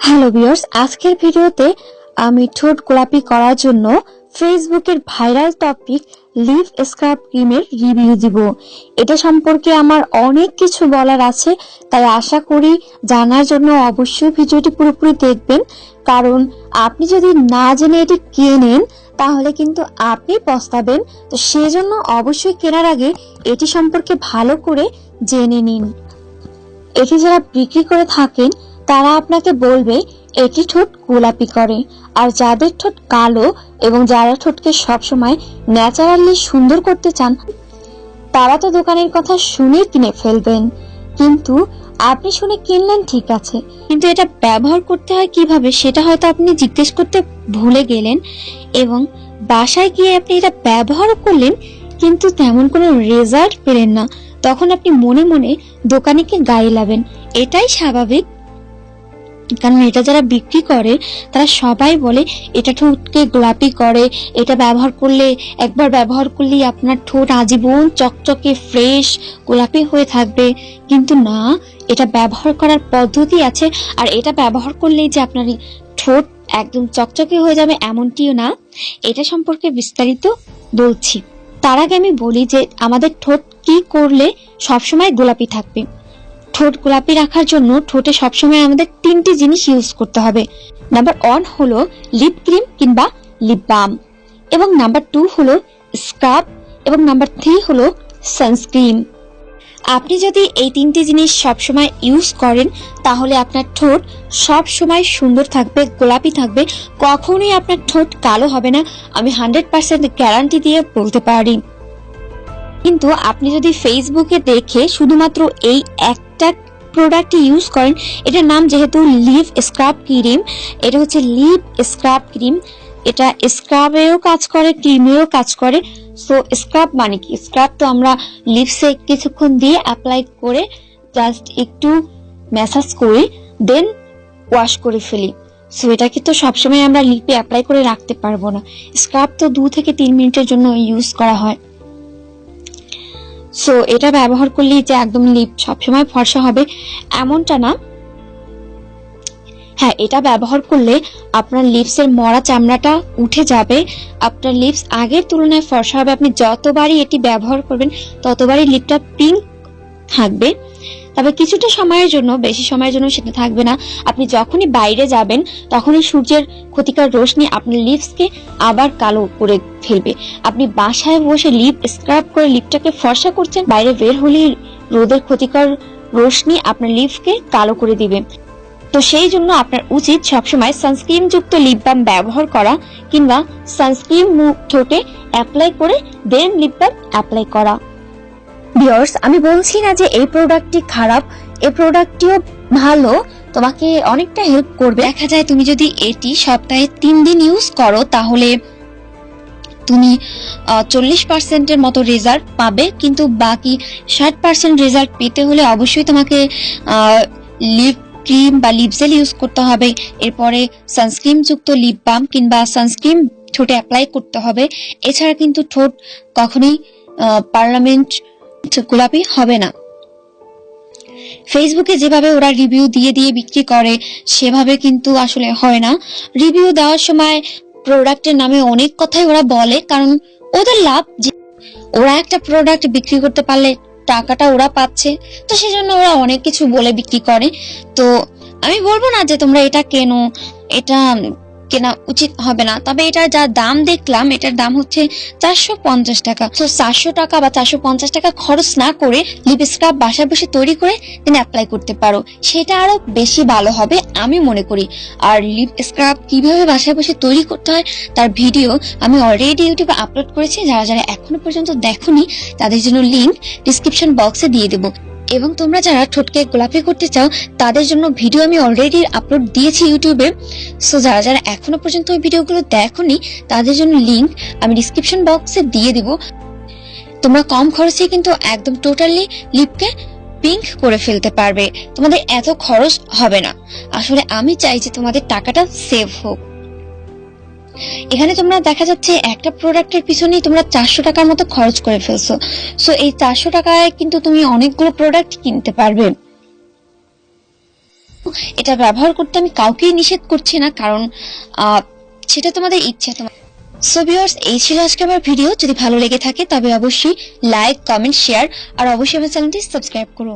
Hello viewers, আজকের ভিডিওতে আমি ঠোঁট গোলাপি করার জন্য ফেসবুকের ভাইরাল টপিক লিপ স্ক্রাব ক্রিমের রিভিউ দিব। এটা সম্পর্কে আমার অনেক কিছু বলার আছে, তাই আশা করি জানার জন্য অবশ্যই ভিডিওটি পুরোপুরি দেখবেন, কারণ আপনি যদি না জেনে এটি কেনেন তাহলে কিন্তু আপনি পস্তাবেন। তো সেজন্য অবশ্যই কেনার আগে এটি সম্পর্কে ভালো করে জেনে নিন। এটি যারা বিক্রি করে থাকেন তারা আপনাকে বলবে এটি ঠোঁট গোলাপি করে, আর যাদের ঠোঁট কালো এবং যারা ঠোঁটকে সবসময় ন্যাচারালি সুন্দর করতে চান তারা তো দোকানের কথা শুনে কিনে ফেলবেন। কিন্তু আপনি শুনে কিনলেন ঠিক আছে, কিন্তু এটা ব্যবহার করতে হয় কিভাবে সেটা হয়তো আপনি জিজ্ঞেস করতে ভুলে গেলেন এবং বাসায় গিয়ে আপনি এটা ব্যবহার করলেন কিন্তু তেমন কোনো রেজাল্ট পেলেন না। তখন আপনি মনে মনে দোকানিকে গাইলাবেন, এটাই স্বাভাবিক, কারণ এটা যারা বিক্রি করে তারা সবাই বলে এটা ঠোঁটকে গোলাপি করে, এটা ব্যবহার করলে একবার ব্যবহার করলেই আপনার ঠোঁট আজীবন চকচকে ফ্রেশ গোলাপি হয়ে থাকবে। কিন্তু না, এটা ব্যবহার করার পদ্ধতি আছে, আর এটা ব্যবহার করলেই যে আপনার ঠোঁট একদম চকচকে হয়ে যাবে এমনটিও না। এটা সম্পর্কে বিস্তারিত বলছি। তার আগে আমি বলি যে আমাদের ঠোঁট কি করলে সবসময় গোলাপি থাকবে। ঠোঁট গোলাপি রাখার জন্য ঠোঁটে সবসময় আমাদের তিনটি জিনিস ইউজ করতে হবে। নাম্বার 1 হলো লিপ ক্রিম কিংবা লিপ বাম, এবং নাম্বার 2 হলো স্ক্রাব, এবং নাম্বার 3 হলো সানস্ক্রিন। আপনি যদি এই তিনটি জিনিস সবসময় ইউজ করেন তাহলে আপনার ঠোঁট সবসময় সুন্দর থাকবে, গোলাপি থাকবে, কখনোই আপনার ঠোঁট কালো হবে না, আমি 100% গ্যারান্টি দিয়ে বলতে পারি। কিন্তু আপনি যদি ফেসবুকে দেখে শুধুমাত্র এই একটা প্রোডাক্ট ইউজ করেন, এটার নাম যেহেতু লিপ স্ক্রাব ক্রিম, এটা হচ্ছে লিপ স্ক্রাব ক্রিম, এটা স্ক্রাবেও কাজ করে ক্রিমেও কাজ করে। সো স্ক্রাব মানে কি? স্ক্রাব তো আমরা লিপসে কিছুক্ষণ দিয়ে অ্যাপ্লাই করে জাস্ট একটু ম্যাসাজ করে দেন ওয়াশ করে ফেলি। সো এটাকে তো সবসময় আমরা লিপে অ্যাপ্লাই করে রাখতে পারবো না। স্ক্রাব তো 2 থেকে 3 মিনিটের জন্য ইউজ করা হয়। সো এটা ব্যবহার করলে যে একদম লিপ সবসময় ফর্সা হবে এমনটা না। হ্যাঁ, এটা ব্যবহার করলে আপনার লিপসের মরা চামড়াটা উঠে যাবে, আপনার লিপস আগের তুলনায় ফর্সা হবে। আপনি যতবারই এটি ব্যবহার করবেন ততবারই লিপটা পিঙ্ক থাকবে। তবে কিছুটা সময়ের জন্য, বেশি সময়ের জন্য সেটা থাকবে না। আপনি যখনই বাইরে যাবেন তখনই সূর্যের ক্ষতিকর রোশনি আপনার লিপসকে আবার কালো করে ফেলবে। আপনি বাসায় বসে লিপ স্ক্রাব করে লিপটাকে ফর্সা করছেন, বাইরে বের হলেই রোদের ক্ষতিকর রোশনি আপনার লিপকে কালো করে দিবে। তো সেই জন্য আপনার উচিত সবসময় সানস্ক্রিন যুক্ত লিপ বাম ব্যবহার করা, কিংবা সানস্ক্রিন মুখ ঠোঁটে অ্যাপ্লাই করে দেন লিপ বাম অ্যাপ্লাই করা। ভিউয়ার্স, আমি বলছি না যে এই প্রোডাক্টটি খারাপ, এই প্রোডাক্টটিও ভালো, তোমাকে অনেকটা হেল্প করবে। দেখা যায় তুমি যদি এটি সপ্তাহে 3 দিন ইউজ করো তাহলে তুমি 40% মতো রেজাল্ট পাবে, কিন্তু বাকি 60% রেজাল্ট পেতে হলে অবশ্যই তোমাকে লিপ ক্রিম বা লিপ জেল ইউজ করতে হবে, এরপরে সানস্ক্রিন যুক্ত লিপ বাম কিংবা সানস্ক্রিন ঠোঁটে অ্যাপ্লাই করতে হবে। এছাড়া কিন্তু ঠোঁট কখনোই পার্লামেন্ট গোলাপি হবে না। ফেসবুকে যেভাবে ওরা রিভিউ দিয়ে দিয়ে বিক্রি করে সেভাবে কিন্তু আসলে হয় না। রিভিউ দেওয়ার সময় প্রোডাক্টের নামে অনেক কথাই ওরা বলে, কারণ ওদের লাভ, ওরা একটা প্রোডাক্ট বিক্রি করতে পারলে টাকাটা ওরা পাচ্ছে, তো সেজন্য ওরা অনেক কিছু বলে বিক্রি করে। তো আমি বলবো না যে তোমরা এটা কেনো, এটা কেনা উচিত হবে না। তবে এটার যা দাম দেখলাম, এটার দাম হচ্ছে 450 টাকা। তো 400 টাকা বা 450 টাকা খরচ না করে লিপ স্ক্রাব বাসায় বসে তৈরি করে তুমি অ্যাপ্লাই করতে পারো, সেটা আরো বেশি ভালো হবে আমি মনে করি। আর লিপ স্ক্রাব কিভাবে বাসায় বসে তৈরি করতে হয় তার ভিডিও আমি অলরেডি ইউটিউবে আপলোড করেছি, যারা যারা এখনো পর্যন্ত দেখোনি তাদের জন্য লিংক ডিসক্রিপশন বক্সে দিয়ে দেবো। এবং তোমরা যারা ঠোঁটকে গোলাপি করতে চাও তাদের জন্য ভিডিও আমি অলরেডি আপলোড দিয়েছি ইউটিউবে। সো যারা যারা এখনো পর্যন্ত ওই ভিডিওগুলো দেখোনি তাদের জন্য লিংক আমি ডিসক্রিপশন বক্সে দিয়ে দিব। তোমরা কম খরচে কিন্তু একদম টোটালি লিপকে পিঙ্ক করে ফেলতে পারবে, তোমাদের এত খরচ হবে না। আসলে আমি চাই যে তোমাদের টাকাটা সেভ হোক। এখানে তোমরা দেখা যাচ্ছে একটা প্রোডাক্টের পিছনেই তোমরা 400 টাকার মতো খরচ করে ফেলছো। সো এই 400 টাকায় কিন্তু তুমি অনেকগুলো প্রোডাক্ট কিনতে পারবে। এটা ব্যবহার করতে আমি কাউকেই নিষেধ করছি না, কারণ সেটা তোমাদের ইচ্ছা। সো ভিউয়ার্স, এই ছিল আজকে আমার ভিডিও। যদি ভালো লেগে থাকে তবে অবশ্যই লাইক, কমেন্ট, শেয়ার আর অবশ্যই আমার চ্যানেলটি সাবস্ক্রাইব করো।